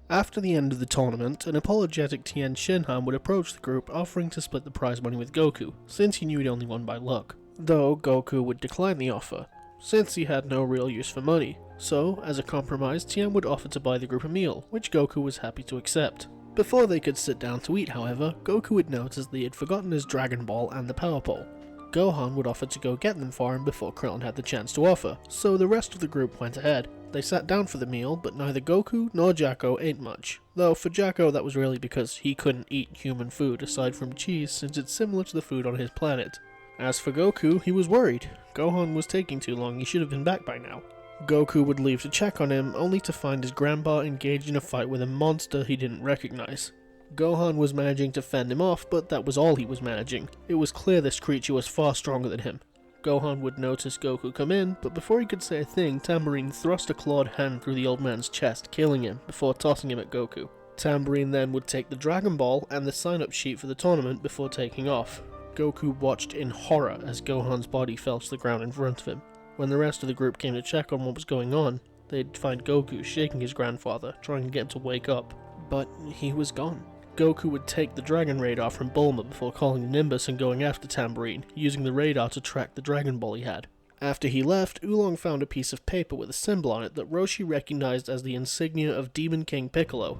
After the end of the tournament, an apologetic Tien Shinhan would approach the group offering to split the prize money with Goku, since he knew he'd only won by luck. Though Goku would decline the offer, since he had no real use for money. So, as a compromise, Tien would offer to buy the group a meal, which Goku was happy to accept. Before they could sit down to eat, however, Goku would notice that he had forgotten his Dragon Ball and the Power Pole. Gohan would offer to go get them for him before Krillin had the chance to offer, so the rest of the group went ahead. They sat down for the meal, but neither Goku nor Jaco ate much. Though for Jaco that was really because he couldn't eat human food aside from cheese since it's similar to the food on his planet. As for Goku, he was worried. Gohan was taking too long, he should have been back by now. Goku would leave to check on him, only to find his grandpa engaged in a fight with a monster he didn't recognize. Gohan was managing to fend him off, but that was all he was managing. It was clear this creature was far stronger than him. Gohan would notice Goku come in, but before he could say a thing, Tambourine thrust a clawed hand through the old man's chest, killing him, before tossing him at Goku. Tambourine then would take the Dragon Ball and the sign-up sheet for the tournament before taking off. Goku watched in horror as Gohan's body fell to the ground in front of him. When the rest of the group came to check on what was going on, they'd find Goku shaking his grandfather, trying to get him to wake up. But he was gone. Goku would take the Dragon Radar from Bulma before calling Nimbus and going after Tambourine, using the radar to track the Dragon Ball he had. After he left, Oolong found a piece of paper with a symbol on it that Roshi recognized as the insignia of Demon King Piccolo.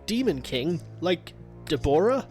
Demon King? Like Deborah?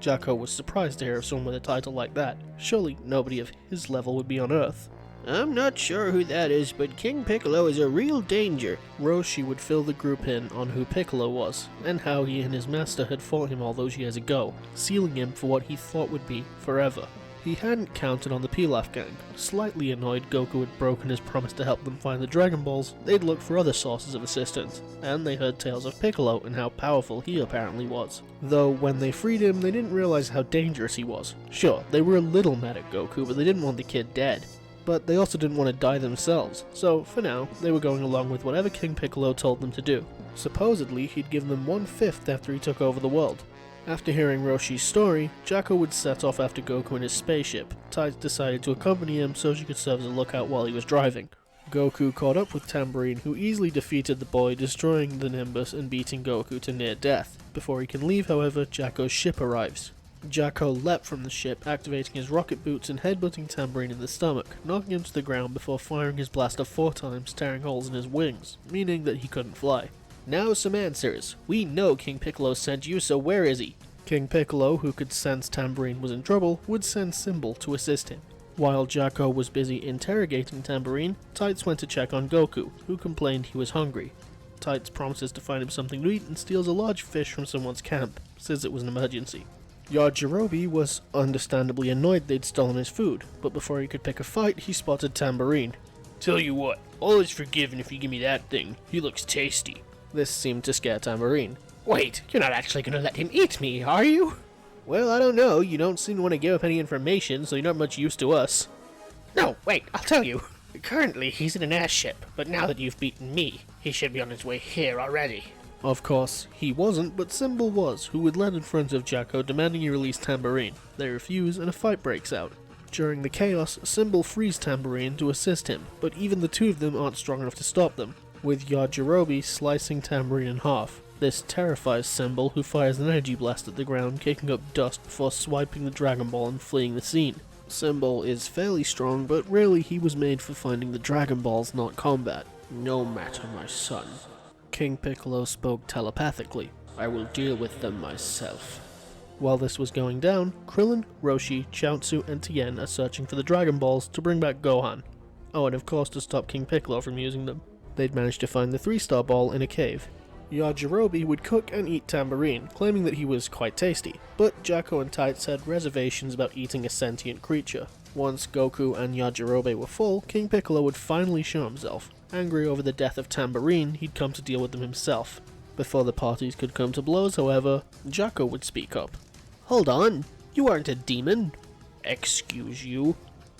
Jaco was surprised to hear of someone with a title like that. Surely nobody of his level would be on Earth. I'm not sure who that is, but King Piccolo is a real danger. Roshi would fill the group in on who Piccolo was, and how he and his master had fought him all those years ago, sealing him for what he thought would be forever. He hadn't counted on the Pilaf gang. Slightly annoyed Goku had broken his promise to help them find the Dragon Balls, they'd look for other sources of assistance, and they heard tales of Piccolo and how powerful he apparently was. Though when they freed him, they didn't realize how dangerous he was. Sure, they were a little mad at Goku, but they didn't want the kid dead. But they also didn't want to die themselves, so for now, they were going along with whatever King Piccolo told them to do. Supposedly, he'd given them 1/5 after he took over the world. After hearing Roshi's story, Jaco would set off after Goku in his spaceship. Tides decided to accompany him so she could serve as a lookout while he was driving. Goku caught up with Tambourine, who easily defeated the boy, destroying the Nimbus and beating Goku to near death. Before he can leave, however, Jaco's ship arrives. Jaco leapt from the ship, activating his rocket boots and headbutting Tambourine in the stomach, knocking him to the ground before firing his blaster 4 times, tearing holes in his wings, meaning that he couldn't fly. Now some answers. We know King Piccolo sent you, so where is he? King Piccolo, who could sense Tambourine was in trouble, would send Symbol to assist him. While Jaco was busy interrogating Tambourine, Tights went to check on Goku, who complained he was hungry. Tights promises to find him something to eat and steals a large fish from someone's camp, says it was an emergency. Yajirobe was understandably annoyed they'd stolen his food, but before he could pick a fight, he spotted Tambourine. Tell you what, all is forgiven if you give me that thing. He looks tasty. This seemed to scare Tambourine. Wait, you're not actually gonna let him eat me, are you? Well, I don't know. You don't seem to want to give up any information, so you're not much use to us. No, wait, I'll tell you. Currently, he's in an airship, but now that you've beaten me, he should be on his way here already. Of course, he wasn't, but Symbol was, who would land in front of Jaco demanding he release Tambourine. They refuse, and a fight breaks out. During the chaos, Symbol frees Tambourine to assist him, but even the two of them aren't strong enough to stop them, with Yajirobe slicing Tambourine in half. This terrifies Symbol, who fires an energy blast at the ground, kicking up dust before swiping the Dragon Ball and fleeing the scene. Symbol is fairly strong, but really he was made for finding the Dragon Balls, not combat. No matter, my son. King Piccolo spoke telepathically. I will deal with them myself. While this was going down, Krillin, Roshi, Chaozu, and Tien are searching for the Dragon Balls to bring back Gohan. Oh, and of course to stop King Piccolo from using them. They'd managed to find the 3-star ball in a cave. Yajirobe would cook and eat Tambourine, claiming that he was quite tasty, but Jaco and Tights had reservations about eating a sentient creature. Once Goku and Yajirobe were full, King Piccolo would finally show himself. Angry over the death of Tambourine, he'd come to deal with them himself. Before the parties could come to blows, however, Jaco would speak up. Hold on, you aren't a demon. Excuse you?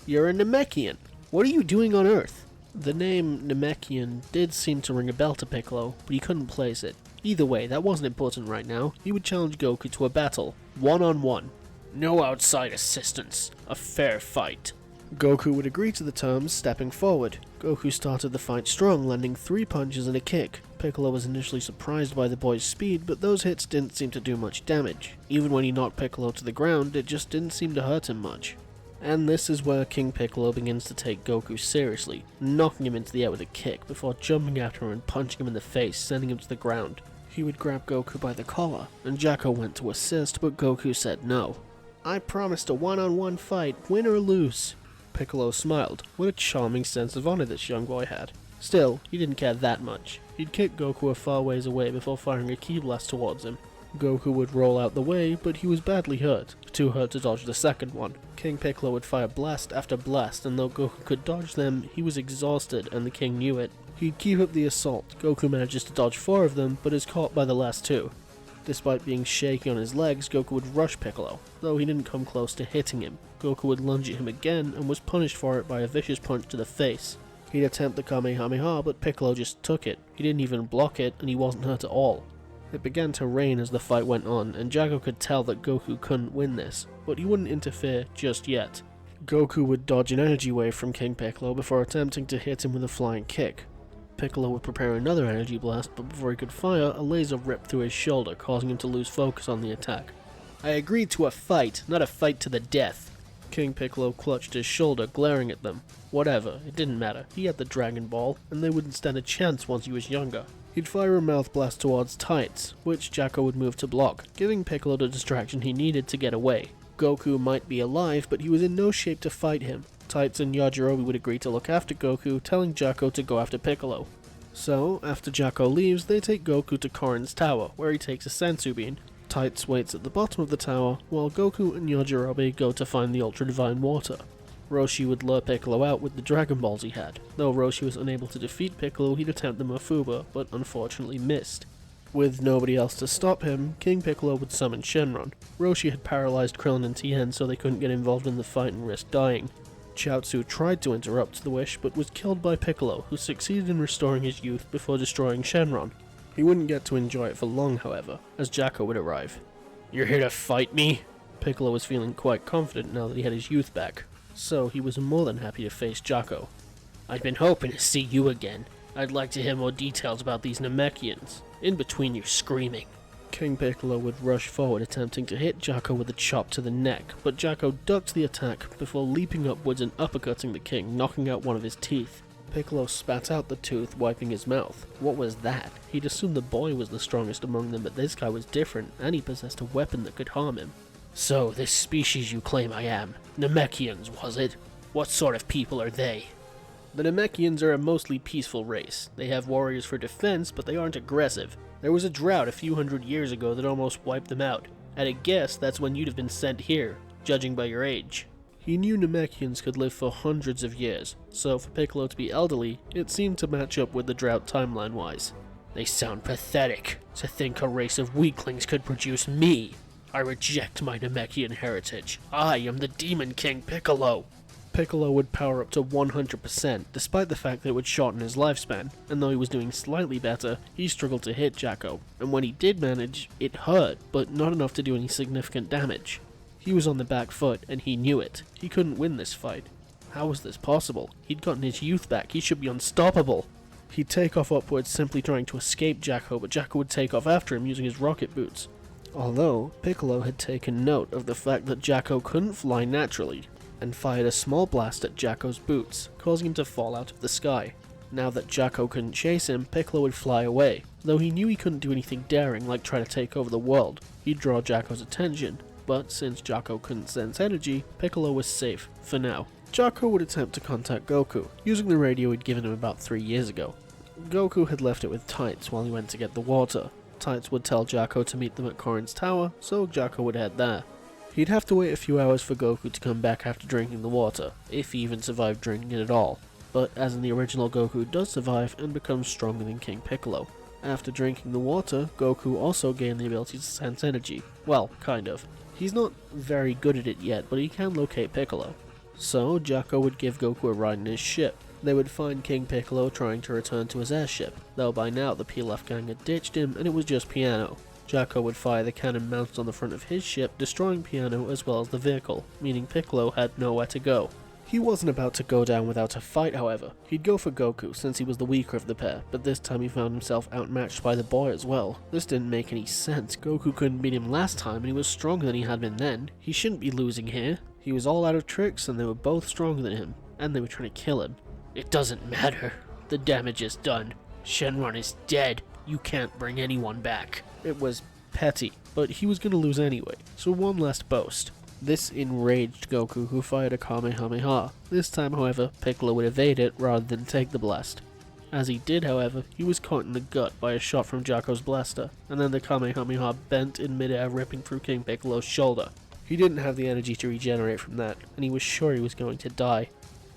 You're a Namekian. What are you doing on Earth? The name Namekian did seem to ring a bell to Piccolo, but he couldn't place it. Either way, that wasn't important right now. He would challenge Goku to a battle, one-on-one. No outside assistance. A fair fight. Goku would agree to the terms, stepping forward. Goku started the fight strong, landing 3 punches and a kick. Piccolo was initially surprised by the boy's speed, but those hits didn't seem to do much damage. Even when he knocked Piccolo to the ground, it just didn't seem to hurt him much. And this is where King Piccolo begins to take Goku seriously, knocking him into the air with a kick before jumping after him and punching him in the face, sending him to the ground. He would grab Goku by the collar, and Jaco went to assist, but Goku said no. "I promised a one-on-one fight, win or lose." Piccolo smiled. What a charming sense of honor this young boy had. Still, he didn't care that much. He'd kick Goku a far ways away before firing a ki blast towards him. Goku would roll out the way, but he was badly hurt, too hurt to dodge the second one. King Piccolo would fire blast after blast, and though Goku could dodge them, he was exhausted, and the king knew it. He'd keep up the assault. Goku manages to dodge 4 of them, but is caught by the last 2. Despite being shaky on his legs, Goku would rush Piccolo, though he didn't come close to hitting him. Goku would lunge at him again, and was punished for it by a vicious punch to the face. He'd attempt the Kamehameha, but Piccolo just took it. He didn't even block it, and he wasn't hurt at all. It began to rain as the fight went on, and Jaco could tell that Goku couldn't win this, but he wouldn't interfere just yet. Goku would dodge an energy wave from King Piccolo before attempting to hit him with a flying kick. Piccolo would prepare another energy blast, but before he could fire, a laser ripped through his shoulder, causing him to lose focus on the attack. "I agreed to a fight, not a fight to the death." King Piccolo clutched his shoulder, glaring at them. Whatever, it didn't matter. He had the Dragon Ball, and they wouldn't stand a chance once he was younger. He'd fire a mouth blast towards Tights, which Jaco would move to block, giving Piccolo the distraction he needed to get away. Goku might be alive, but he was in no shape to fight him. Tights and Yajirobe would agree to look after Goku, telling Jaco to go after Piccolo. So, after Jaco leaves, they take Goku to Korin's tower, where he takes a Senzu Bean. Tights waits at the bottom of the tower, while Goku and Yajirobe go to find the Ultra Divine Water. Roshi would lure Piccolo out with the Dragon Balls he had. Though Roshi was unable to defeat Piccolo, he'd attempt the Mafuba, but unfortunately missed. With nobody else to stop him, King Piccolo would summon Shenron. Roshi had paralyzed Krillin and Tien, so they couldn't get involved in the fight and risk dying. Chaozu tried to interrupt the wish, but was killed by Piccolo, who succeeded in restoring his youth before destroying Shenron. He wouldn't get to enjoy it for long, however, as Jaco would arrive. "You're here to fight me?" Piccolo was feeling quite confident now that he had his youth back, so he was more than happy to face Jaco. "I'd been hoping to see you again. I'd like to hear more details about these Namekians, in between you screaming." King Piccolo would rush forward attempting to hit Jaco with a chop to the neck, but Jaco ducked the attack before leaping upwards and uppercutting the king, knocking out one of his teeth. Piccolo spat out the tooth, wiping his mouth. What was that? He'd assumed the boy was the strongest among them, but this guy was different, and he possessed a weapon that could harm him. "So, this species you claim I am, Namekians, was it? What sort of people are they?" The Namekians are a mostly peaceful race. They have warriors for defense, but they aren't aggressive. There was a drought a few hundred years ago that almost wiped them out. At a guess, that's when you'd have been sent here, judging by your age. He knew Namekians could live for hundreds of years, so for Piccolo to be elderly, it seemed to match up with the drought timeline-wise. "They sound pathetic. To think a race of weaklings could produce me. I reject my Namekian heritage. I am the Demon King Piccolo." Piccolo would power up to 100%, despite the fact that it would shorten his lifespan, and though he was doing slightly better, he struggled to hit Jaco, and when he did manage, it hurt, but not enough to do any significant damage. He was on the back foot, and he knew it. He couldn't win this fight. How was this possible? He'd gotten his youth back, he should be unstoppable. He'd take off upwards, simply trying to escape Jaco, but Jaco would take off after him using his rocket boots. Although, Piccolo had taken note of the fact that Jaco couldn't fly naturally, and fired a small blast at Jaco's boots, causing him to fall out of the sky. Now that Jaco couldn't chase him, Piccolo would fly away. Though he knew he couldn't do anything daring like try to take over the world, he'd draw Jaco's attention. But since Jaco couldn't sense energy, Piccolo was safe, for now. Jaco would attempt to contact Goku, using the radio he'd given him about 3 years ago. Goku had left it with Tights while he went to get the water. Tights would tell Jaco to meet them at Korin's tower, so Jaco would head there. He'd have to wait a few hours for Goku to come back after drinking the water, if he even survived drinking it at all. But as in the original, Goku does survive and becomes stronger than King Piccolo. After drinking the water, Goku also gained the ability to sense energy. Well, kind of. He's not very good at it yet, but he can locate Piccolo. So, Jaco would give Goku a ride in his ship. They would find King Piccolo trying to return to his airship, though by now the Pilaf gang had ditched him and it was just Piano. Jaco would fire the cannon mounted on the front of his ship, destroying Piano as well as the vehicle, meaning Piccolo had nowhere to go. He wasn't about to go down without a fight, however. He'd go for Goku since he was the weaker of the pair, but this time he found himself outmatched by the boy as well. This didn't make any sense. Goku couldn't beat him last time and he was stronger than he had been then. He shouldn't be losing here. He was all out of tricks and they were both stronger than him, and they were trying to kill him. It doesn't matter. The damage is done. Shenron is dead. You can't bring anyone back. It was petty, but he was going to lose anyway, so one last boast. This enraged Goku, who fired a Kamehameha. This time, however, Piccolo would evade it rather than take the blast. As he did, however, he was caught in the gut by a shot from Jaco's blaster, and then the Kamehameha bent in midair, ripping through King Piccolo's shoulder. He didn't have the energy to regenerate from that, and he was sure he was going to die.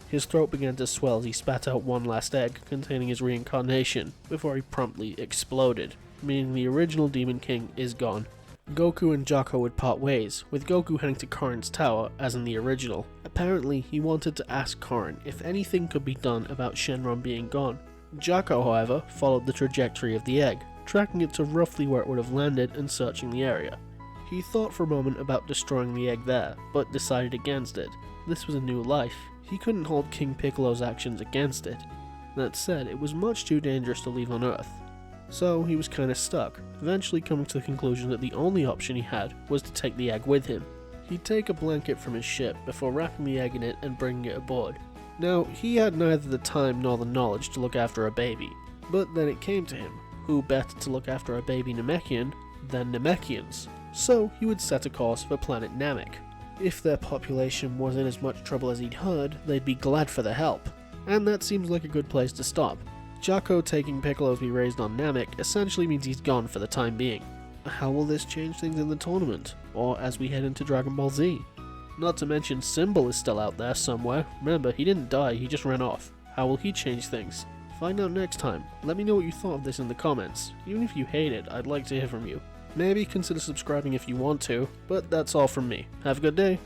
His throat began to swell as he spat out one last egg containing his reincarnation, before he promptly exploded, meaning the original Demon King is gone. Goku and Jaco would part ways, with Goku heading to Korin's tower, as in the original. Apparently, he wanted to ask Korin if anything could be done about Shenron being gone. Jaco, however, followed the trajectory of the egg, tracking it to roughly where it would have landed and searching the area. He thought for a moment about destroying the egg there, but decided against it. This was a new life. He couldn't hold King Piccolo's actions against it. That said, it was much too dangerous to leave on Earth. So he was kinda stuck, eventually coming to the conclusion that the only option he had was to take the egg with him. He'd take a blanket from his ship before wrapping the egg in it and bringing it aboard. Now, he had neither the time nor the knowledge to look after a baby, but then it came to him, who better to look after a baby Namekian than Namekians? So he would set a course for planet Namek. If their population was in as much trouble as he'd heard, they'd be glad for the help, and that seems like a good place to stop. Jaco taking Piccolo to be raised on Namek essentially means he's gone for the time being. How will this change things in the tournament, or as we head into Dragon Ball Z? Not to mention Symbol is still out there somewhere. Remember, he didn't die, he just ran off. How will he change things? Find out next time. Let me know what you thought of this in the comments. Even if you hate it, I'd like to hear from you. Maybe consider subscribing if you want to, but that's all from me. Have a good day.